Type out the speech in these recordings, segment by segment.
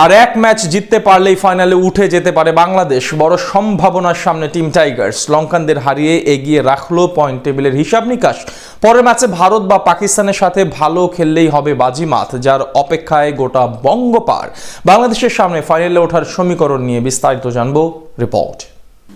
আর এক ম্যাচ জিততে পারলেই ফাইনালে উঠে যেতে পারে বাংলাদেশ। বড় সম্ভাবনার সামনে টিম টাইগার্স। লঙ্কানদের হারিয়ে এগিয়ে রাখলো পয়েন্ট টেবিলের হিসাব নিকাশ। পরের ম্যাচে ভারত বা পাকিস্তানের সাথে ভালো খেললেই হবে বাজিমাত, যার অপেক্ষায় গোটা বঙ্গপাড়। বাংলাদেশের সামনে ফাইনালে ওঠার সমীকরণ নিয়ে বিস্তারিত জানবো রিপোর্ট।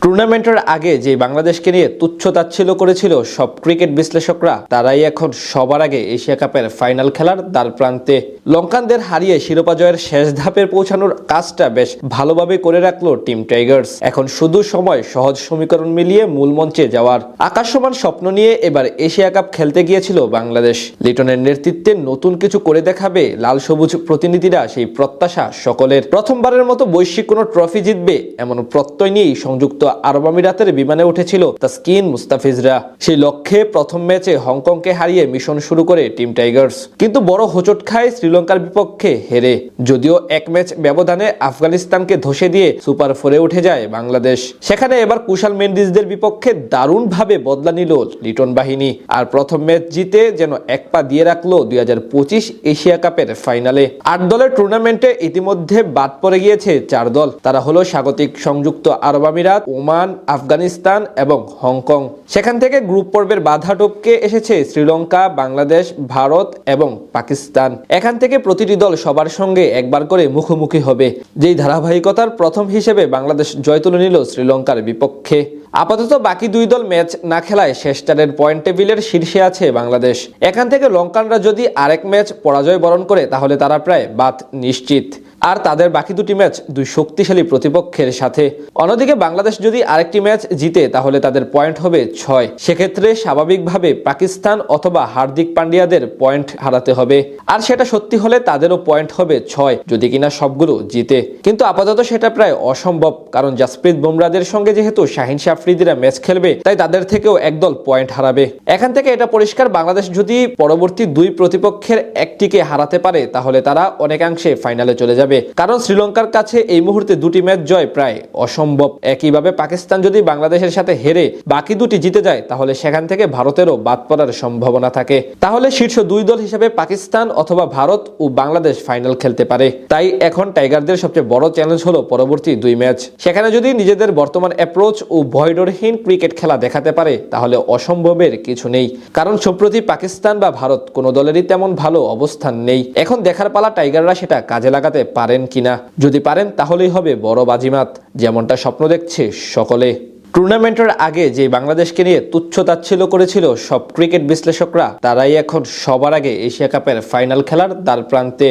টুর্নামেন্টের আগে যে বাংলাদেশকে নিয়ে তুচ্ছ-তাচ্ছিল্য করেছিল সব ক্রিকেট বিশ্লেষকরা, তারাই এখন সবার আগে এশিয়া কাপের ফাইনাল খেলার দ্বার প্রান্তে। লঙ্কানদের হারিয়ে শিরোপা জয়ের শেষ ধাপে পৌঁছানোর কাজটা বেশ ভালোভাবে করে রাখলো টিম টাইগার্স। এখন শুধু সময় সহজ সমীকরণ মিলিয়ে মূল মঞ্চে যাওয়ার। আকাশসমান স্বপ্ন নিয়ে এবার এশিয়া কাপ খেলতে গিয়েছিল বাংলাদেশ। লিটনের নেতৃত্বে নতুন কিছু করে দেখাবে লাল সবুজ প্রতিনিধিরা, সেই প্রত্যাশা সকলের। প্রথমবারের মতো বৈশ্বিক কোনো ট্রফি জিতবে এমন প্রত্যয় নিয়েই সংযুক্ত আরব আমিরাতের বিমানে উঠেছিল তাসকিন মুস্তাফিজরা। সেই লক্ষ্যে প্রথম ম্যাচে হংকংকে হারিয়ে মিশন শুরু করে টিম টাইগার্স, কিন্তু বড় হোঁচট খায় শ্রীলঙ্কার বিপক্ষে হেরে। যদিও এক ম্যাচ ব্যবধানে আফগানিস্তানকে ধসে দিয়ে সুপার ফোরে উঠে যায় বাংলাদেশ। সেখানে এবার কুশাল মেন্ডিসদের বিপক্ষে দারুণভাবে বদলা নিল লিটন বাহিনী, আর প্রথম ম্যাচ জিতে যেন এক পা দিয়ে রাখলো 2025 এশিয়া কাপের ফাইনালে। 8 দলের টুর্নামেন্টে ইতিমধ্যে বাদ পড়ে গিয়েছে 4 দল। তারা হলো স্বাগতিক সংযুক্ত আরব আমিরাত, ওমান, আফগানিস্তান এবং হংকং। সেখান থেকে গ্রুপ পর্বের বাধা টপকে এসেছে শ্রীলঙ্কা, বাংলাদেশ, ভারত এবং পাকিস্তান। এখান থেকে প্রতিটি দল সবার সঙ্গে একবার করে মুখোমুখি হবে। যেই ধারাবাহিকতার প্রথম হিসেবে বাংলাদেশ জয় তুলে নিল শ্রীলঙ্কার বিপক্ষে। আপাতত বাকি 2 দল ম্যাচ না খেলায় শেষ 4 পয়েন্ট টেবিলের শীর্ষে আছে বাংলাদেশ। এখান থেকে লঙ্কানরা যদি আরেক ম্যাচ পরাজয় বরণ করে তাহলে তারা প্রায় বাদ নিশ্চিত, আর তাদের বাকি 2টি ম্যাচ 2 শক্তিশালী প্রতিপক্ষের সাথে। অন্যদিকে বাংলাদেশ যদি আরেকটি ম্যাচ জিতে তাহলে তাদের পয়েন্ট হবে 6। সেক্ষেত্রে স্বাভাবিকভাবে পাকিস্তান অথবা হার্দিক পান্ডিয়াদের পয়েন্ট হারাতে হবে, আর সেটা সত্যি হলে তাদেরও পয়েন্ট হবে 6 যদি কিনা সবগুলো জিতে। কিন্তু আপাতত সেটা প্রায় অসম্ভব, কারণ জাসপ্রীত বুমরাদের সঙ্গে যেহেতু শাহিন আফ্রিদিরা ম্যাচ খেলবে, তাই তাদের থেকেও একদল পয়েন্ট হারাবে। এখান থেকে এটা পরিষ্কার, বাংলাদেশ যদি পরবর্তী 2 প্রতিপক্ষের একটিকে হারাতে পারে তাহলে তারা অনেকাংশে ফাইনালে চলে যাবে, কারণ শ্রীলঙ্কার কাছে এই মুহূর্তে 2টি ম্যাচ জয় প্রায় অসম্ভব। একইভাবে পাকিস্তান যদি বাংলাদেশের সাথে হেরে বাকি 2টি জিতে যায় তাহলে সেখান থেকে ভারতেরও বাদ পড়ার সম্ভাবনা থাকে। তাহলে শীর্ষ 2 দল হিসেবে পাকিস্তান অথবা ভারত ও বাংলাদেশ ফাইনাল খেলতে পারে। তাই এখন টাইগারদের সবচেয়ে বড় চ্যালেঞ্জ হলো পরবর্তী 2 ম্যাচ। সেখানে যদি নিজেদের বর্তমান অ্যাপ্রোচ ও ভয়ডরহীন ক্রিকেট খেলা দেখাতে পারে তাহলে অসম্ভবের কিছু নেই, কারণ সম্প্রতি পাকিস্তান বা ভারত কোনো দলেরই তেমন ভালো অবস্থান নেই। এখন দেখার পালা টাইগাররা সেটা কাজে লাগাতে পারেন কিনা। যদি পারেন তাহলেই হবে বড় বাজিমাত, যেমনটা স্বপ্ন দেখছে সকলে। টুর্নামেন্টের আগে যে বাংলাদেশকে নিয়ে তুচ্ছ-তাচ্ছিল্য করেছিল সব ক্রিকেট বিশ্লেষকরা, তারাই এখন সবার আগে এশিয়া কাপের ফাইনাল খেলার দ্বার প্রান্তে।